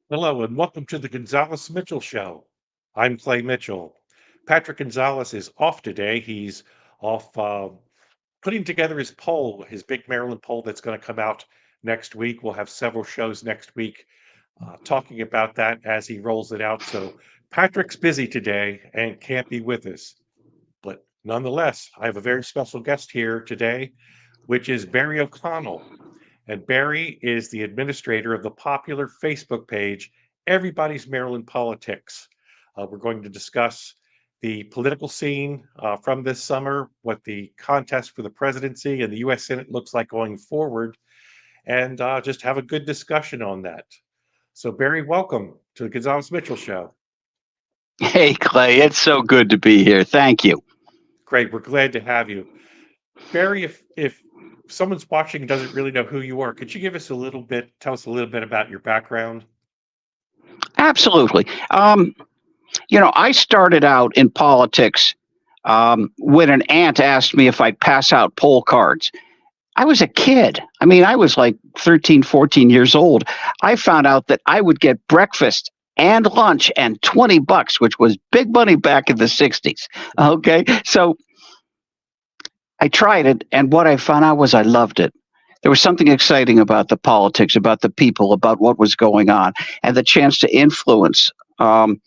Hello, and welcome to the Gonzales Mitchell Show. I'm Clay Mitchell. Patrick Gonzales is off today. He's off putting together his poll, his big Maryland poll that's going to come out next week. We'll have several shows next week talking about that as he rolls it out. So Patrick's busy today and can't be with us. But nonetheless, I have a very special guest here today, which is Barry O'Connell. And Barry is the administrator of the popular Facebook page, Everybody's Maryland Politics. We're going to discuss the political scene from this summer, what the contest for the presidency and the U.S. Senate looks like going forward, and just have a good discussion on that. So, Barry, welcome to the Gonzales Mitchell Show. Hey, Clay, it's so good to be here. Thank you. Great, we're glad to have you. Barry, if someone's watching and doesn't really know who you are, could you give us a little bit, tell us a little bit about your background? Absolutely. I started out in politics when an aunt asked me if I'd pass out poll cards. I was a kid. I mean, I was like 13, 14 years old. I found out that I would get breakfast and lunch and $20, which was big money back in the 60s. Okay. So I tried it, and what I found out was I loved it. There was something exciting about the politics, about the people, about what was going on, and the chance to influence what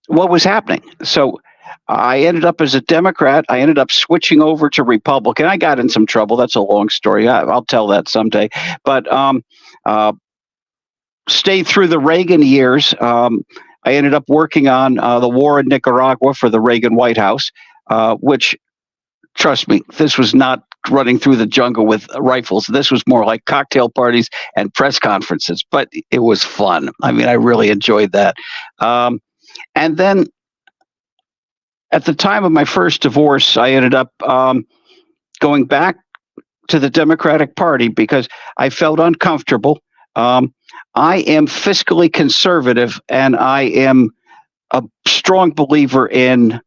was happening. So I ended up as a Democrat. I ended up switching over to Republican. I got in some trouble. That's a long story. I'll tell that someday. But uh, stayed through the Reagan years. I ended up working on the war in Nicaragua for the Reagan White House, which, trust me, this was not running through the jungle with rifles. This was more like cocktail parties and press conferences, but it was fun. I mean, I really enjoyed that. And then at the time of my first divorce, I ended up going back to the Democratic Party because I felt uncomfortable. I am fiscally conservative, and I am a strong believer in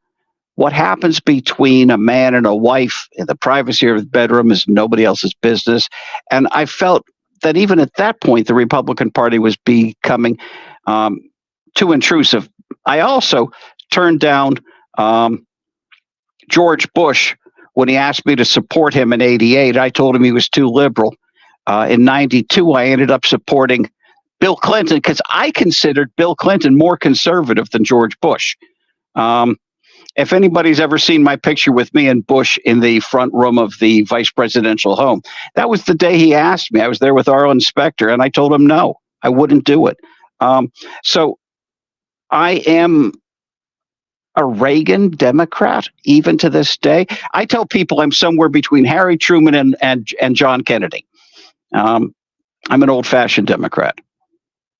what happens between a man and a wife in the privacy of the bedroom is nobody else's business. And I felt that even at that point, the Republican Party was becoming too intrusive. I also turned down um, George Bush when he asked me to support him in '88. I told him he was too liberal. In '92, I ended up supporting Bill Clinton because I considered Bill Clinton more conservative than George Bush. Um, if anybody's ever seen my picture with me and Bush in the front room of the vice presidential home, that was the day he asked me. I was there with Arlen Specter, and I told him no, I wouldn't do it. So I am a Reagan Democrat even to this day. I tell people I'm somewhere between Harry Truman and John Kennedy. Um, I'm an old fashioned Democrat.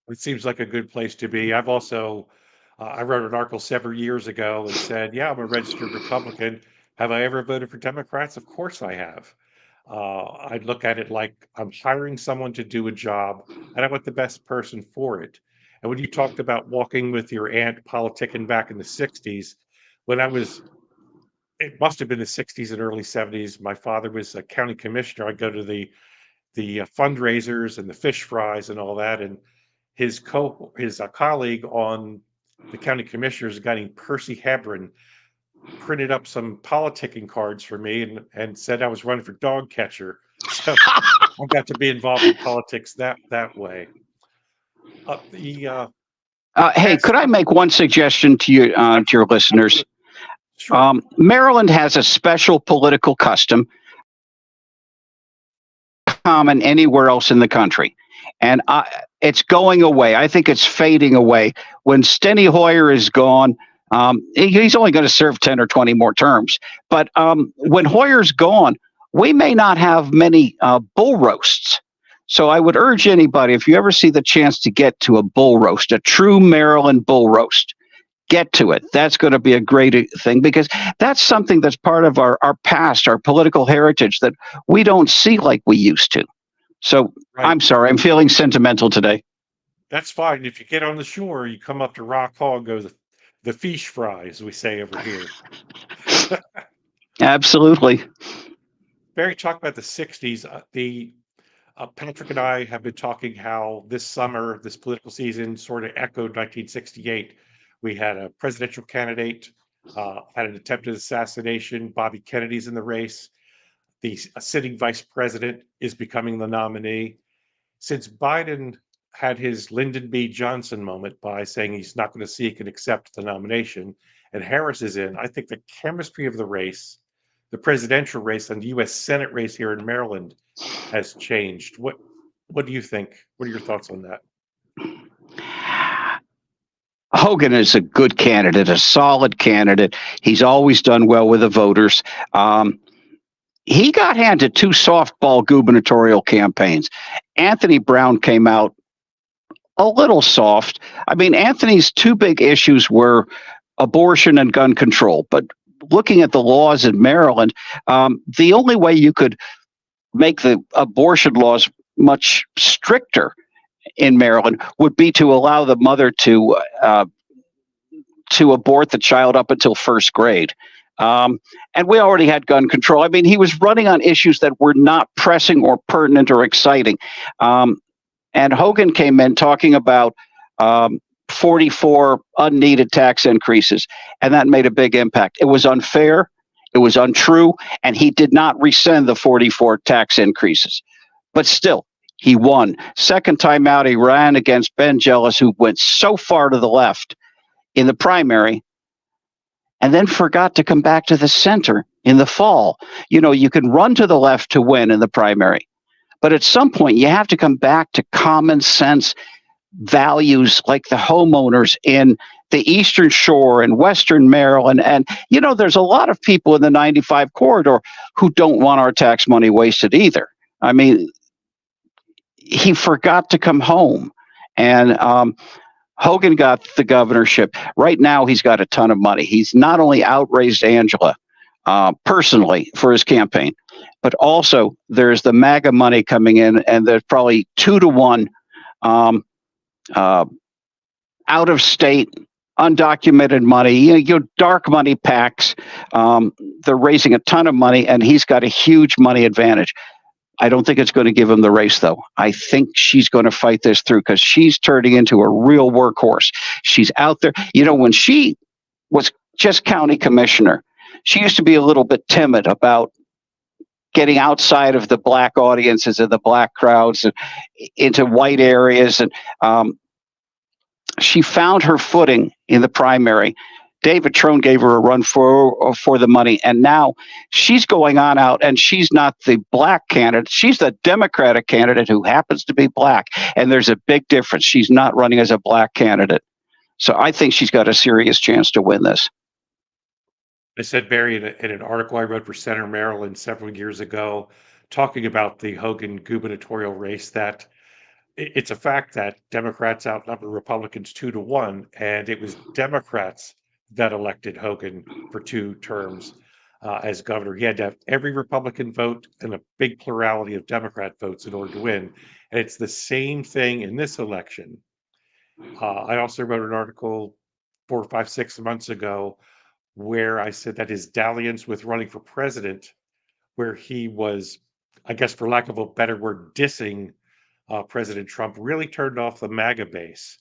It seems like a good place to be. I've also, I wrote an article several years ago and said, yeah, I'm a registered Republican. Have I ever voted for Democrats? Of course I have. I look at it like I'm hiring someone to do a job and I want the best person for it. And when you talked about walking with your aunt politicking back in the 60s, when I was, it must have been the 60s and early 70s, my father was a county commissioner. I'd go to the fundraisers and the fish fries and all that. And his colleague on the county commissioners, a guy named Percy Hebron, printed up some politicking cards for me and said I was running for dog catcher. So I got to be involved in politics that way. The Hey, past, could I make one suggestion to your listeners? absolutely, sure, Maryland has a special political custom common anywhere else in the country. And it's going away. I think it's fading away. When Steny Hoyer is gone, he's only going to serve 10 or 20 more terms. But when Hoyer's gone, we may not have many bull roasts. So I would urge anybody, if you ever see the chance to get to a bull roast, a true Maryland bull roast, get to it. That's going to be a great thing because that's something that's part of our past, our political heritage that we don't see like we used to. So right. I'm sorry, I'm feeling sentimental today. That's fine. If you get on the shore, you come up to Rock Hall and go the fish fry, as we say over here. Absolutely. Barry, talk about the 60s. The Patrick and I have been talking how this summer, this political season, sort of echoed 1968. We had a presidential candidate, had an attempted assassination. Bobby Kennedy's in the race. The sitting vice president is becoming the nominee. Since Biden had his Lyndon B. Johnson moment by saying he's not going to seek and accept the nomination, and Harris is in, I think the chemistry of the race, the presidential race, and the U.S. Senate race here in Maryland has changed. What do you think? What are your thoughts on that? Hogan is a good candidate, a solid candidate. He's always done well with the voters. He got handed two softball gubernatorial campaigns. Anthony Brown came out a little soft. I mean, Anthony's two big issues were abortion and gun control. But looking at the laws in Maryland, the only way you could make the abortion laws much stricter in Maryland would be to allow the mother to abort the child up until first grade. And we already had gun control. I mean, he was running on issues that were not pressing or pertinent or exciting. And Hogan came in talking about 44 unneeded tax increases, and that made a big impact. It was unfair, it was untrue, and he did not rescind the 44 tax increases. But still, he won. Second time out, he ran against Ben Jealous, who went so far to the left in the primary and then forgot to come back to the center in the fall. You know, you can run to the left to win in the primary, but at some point you have to come back to common sense values like the homeowners in the Eastern Shore and Western Maryland. And, you know, there's a lot of people in the 95 corridor who don't want our tax money wasted either. I mean, he forgot to come home. And Hogan got the governorship. Right now, he's got a ton of money. He's not only outraised Angela personally for his campaign, but also there's the MAGA money coming in, and there's probably 2-to-1 out of state, undocumented money, you know, dark money PACs. They're raising a ton of money, and he's got a huge money advantage. I don't think it's going to give him the race, though. I think she's going to fight this through because she's turning into a real workhorse. She's out there. You know, when she was just county commissioner, she used to be a little bit timid about getting outside of the black audiences and the black crowds and into white areas. And she found her footing in the primary. David Trone gave her a run for the money, and now she's going on out, and she's not the black candidate. She's the Democratic candidate who happens to be black, and there's a big difference. She's not running as a black candidate. So I think she's got a serious chance to win this. I said, Barry, in an article I wrote for Center Maryland several years ago, talking about the Hogan gubernatorial race, that it's a fact that Democrats outnumber Republicans 2-to-1, and it was Democrats that elected Hogan for 2 terms as governor. He had to have every Republican vote and a big plurality of Democrat votes in order to win. And it's the same thing in this election. I also wrote an article 4, 5, 6 months ago where I said that his dalliance with running for president, where he was, I guess, for lack of a better word, dissing President Trump, really turned off the MAGA base.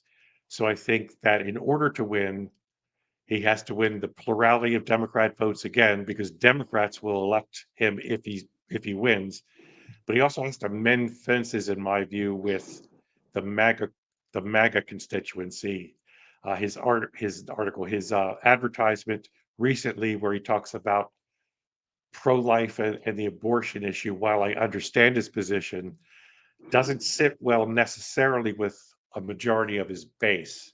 So I think that in order to win, he has to win the plurality of Democrat votes again, because Democrats will elect him if he wins. But he also has to mend fences, in my view, with the MAGA constituency. His advertisement recently, where he talks about pro-life and the abortion issue, while I understand his position, doesn't sit well necessarily with a majority of his base.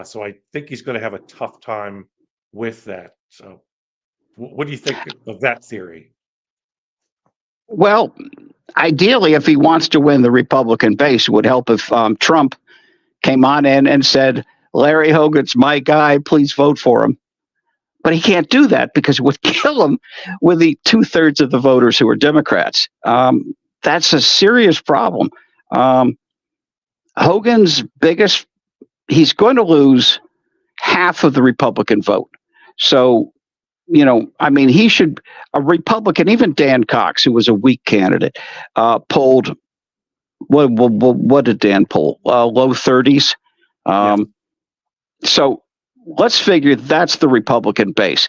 So I think he's going to have a tough time with that. So, what do you think of that theory? Well, ideally, if he wants to win the Republican base, it would help if Trump came on in and said, Larry Hogan's my guy, please vote for him. But he can't do that because it would kill him with the 2/3 of the voters who are Democrats. That's a serious problem. Hogan's he's going to lose half of the Republican vote. So, you know, I mean, a Republican, even Dan Cox, who was a weak candidate, polled What did Dan poll? Low 30s. Yes. So let's figure that's the Republican base.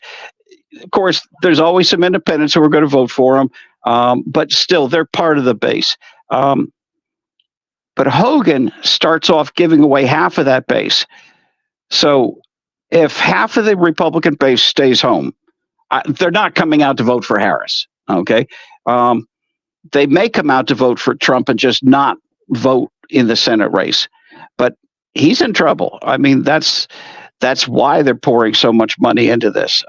Of course, there's always some independents who are going to vote for him, but still, they're part of the base. Um, but Hogan starts off giving away half of that base. So if half of the Republican base stays home, they're not coming out to vote for Harris. Okay. Um, they may come out to vote for Trump and just not vote in the Senate race. But he's in trouble. I mean, that's why they're pouring so much money into this.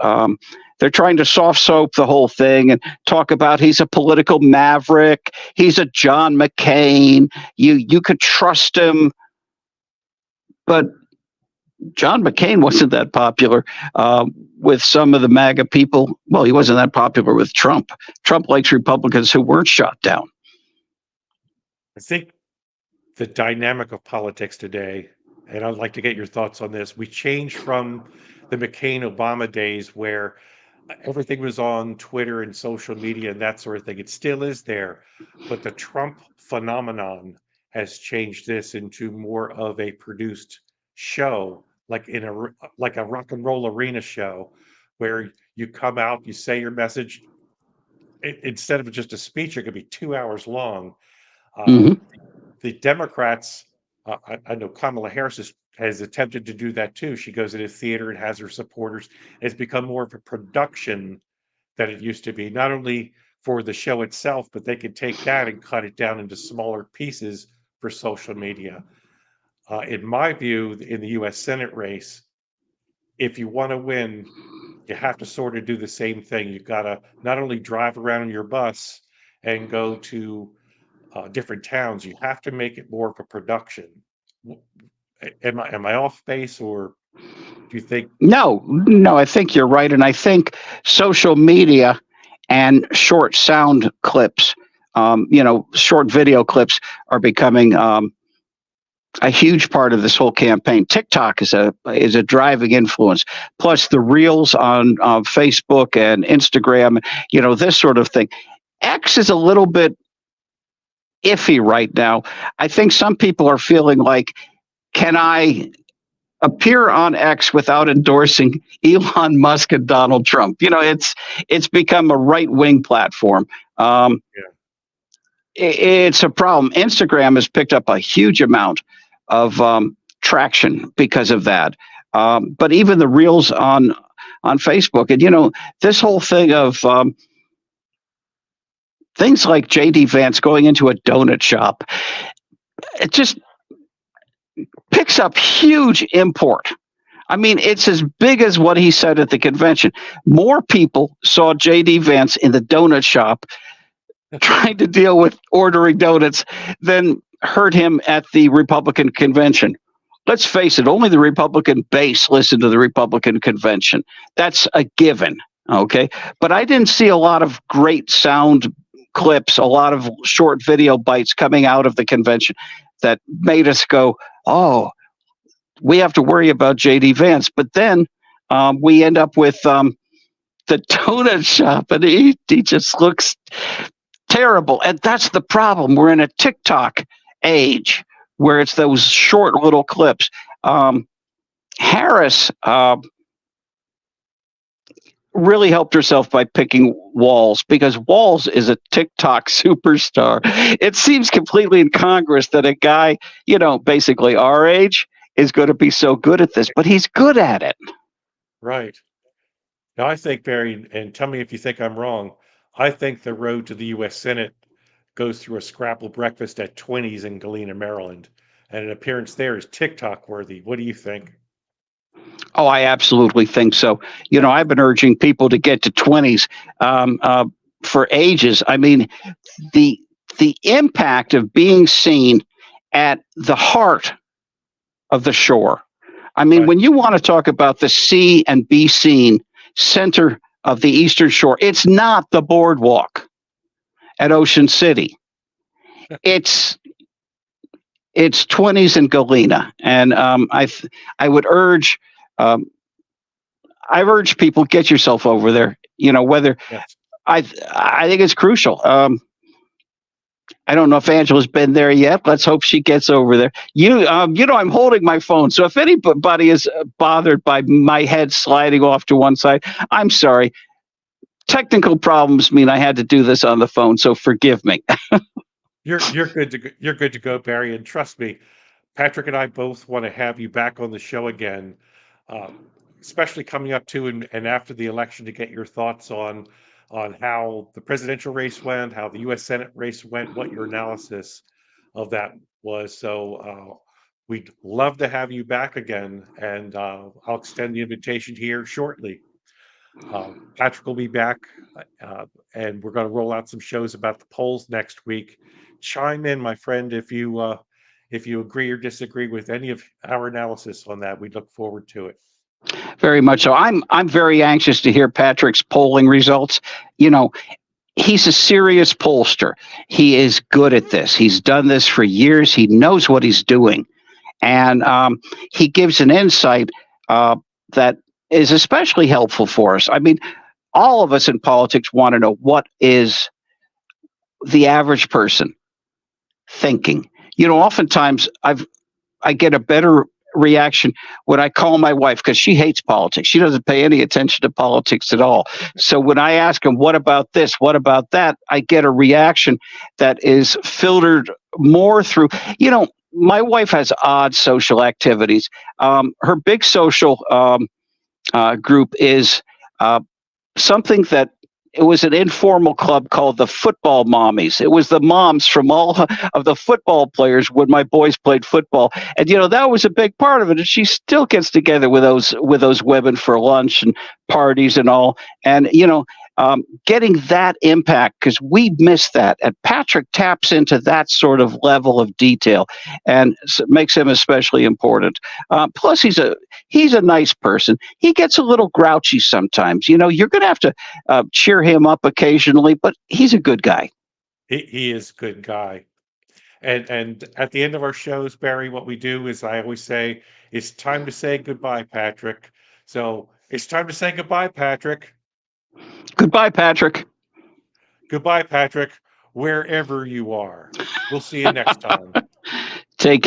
They're trying to soft soap the whole thing and talk about he's a political maverick. He's a John McCain. You could trust him, but John McCain wasn't that popular with some of the MAGA people. Well, he wasn't that popular with Trump. Trump likes Republicans who weren't shot down. I think the dynamic of politics today, and I'd like to get your thoughts on this. We changed from the McCain Obama days where everything was on Twitter and social media and that sort of thing. It still is there, but the Trump phenomenon has changed this into more of a produced show, like like a rock and roll arena show, where you come out, you say your message. Instead of just a speech, it could be 2 hours long. Uh, Mm-hmm. the Democrats, I know Kamala Harris has attempted to do that too. She goes into theater and has her supporters. It's become more of a production than it used to be, not only for the show itself, but they could take that and cut it down into smaller pieces for social media. In my view, in the US Senate race, if you want to win, you have to sort of do the same thing. You've got to not only drive around in your bus and go to different towns, you have to make it more of a production. Am I off base, or do you think? No, I think you're right. And I think social media and short sound clips, short video clips are becoming a huge part of this whole campaign. TikTok is a driving influence. Plus the reels on Facebook and Instagram, this sort of thing. X is a little bit iffy right now. I think some people are feeling like, can I appear on X without endorsing Elon Musk and Donald Trump? It's become a right wing platform. Yeah, It's a problem. Instagram has picked up a huge amount of traction because of that. But even the reels on Facebook, and this whole thing of things like JD Vance going into a donut shop, it just picks up huge import. I mean, it's as big as what he said at the convention. More people saw JD Vance in the donut shop trying to deal with ordering donuts than heard him at the Republican convention. Let's face it, only the Republican base listened to the Republican convention. That's a given. Okay. But I didn't see a lot of great sound clips, a lot of short video bites coming out of the convention that made us go, oh, we have to worry about JD Vance. But then we end up with the donut shop, and he just looks terrible. And that's the problem. We're in a TikTok age where it's those short little clips. Harris really helped herself by picking Walz, because Walz is a TikTok superstar. It seems completely incongruous that a guy, basically our age is going to be so good at this, but he's good at it. right. Now, I think, Barry, and tell me if you think I'm wrong. I think the road to the U.S. Senate goes through a scrapple breakfast at 20's in Galena, Maryland, and an appearance there is TikTok worthy. What do you think? Oh, I absolutely think so. I've been urging people to get to 20s for ages. I mean, the the impact of being seen at the heart of the shore. I mean, Right. when you want to talk about the see and be seen center of the Eastern Shore, it's not the boardwalk at Ocean City. It's it's 20s in Galena, and I would urge um, I've urged people get yourself over there. Whether Yes. I think it's crucial. I don't know if Angela's been there yet. Let's hope she gets over there. I'm holding my phone, so if anybody is bothered by my head sliding off to one side, I'm sorry. Technical problems mean I had to do this on the phone, so forgive me. You're good to go, Barry, and trust me, Patrick and I both want to have you back on the show again, uh, especially coming up to and after the election to get your thoughts on how the presidential race went, how the U.S. Senate race went, what your analysis of that was. So we'd love to have you back again, and I'll extend the invitation here shortly. Patrick will be back, uh, and we're going to roll out some shows about the polls next week. Chime in, my friend, if you agree or disagree with any of our analysis on that. We look forward to it. Very much so. I'm very anxious to hear Patrick's polling results. You know, he's a serious pollster. He is good at this. He's done this for years. He knows what he's doing, and he gives an insight that is especially helpful for us. I mean, all of us in politics want to know what is the average person thinking. Oftentimes I get a better reaction when I call my wife because she hates politics. She doesn't pay any attention to politics at all. So when I ask him, what about this? What about that? I get a reaction that is filtered more through, my wife has odd social activities. Her big social group is uh, something that it was an informal club called the Football Mommies. It was the moms from all of the football players when my boys played football, and that was a big part of it. And she still gets together with those women for lunch and parties and all. And getting that impact because we miss that, and Patrick taps into that sort of level of detail, and makes him especially important. Plus, he's a nice person. He gets a little grouchy sometimes. You're going to have to cheer him up occasionally, but he's a good guy. He is a good guy. And at the end of our shows, Barry, what we do is I always say, it's time to say goodbye, Patrick. So it's time to say goodbye, Patrick. Goodbye, Patrick. Goodbye, Patrick, wherever you are. We'll see you next time. Take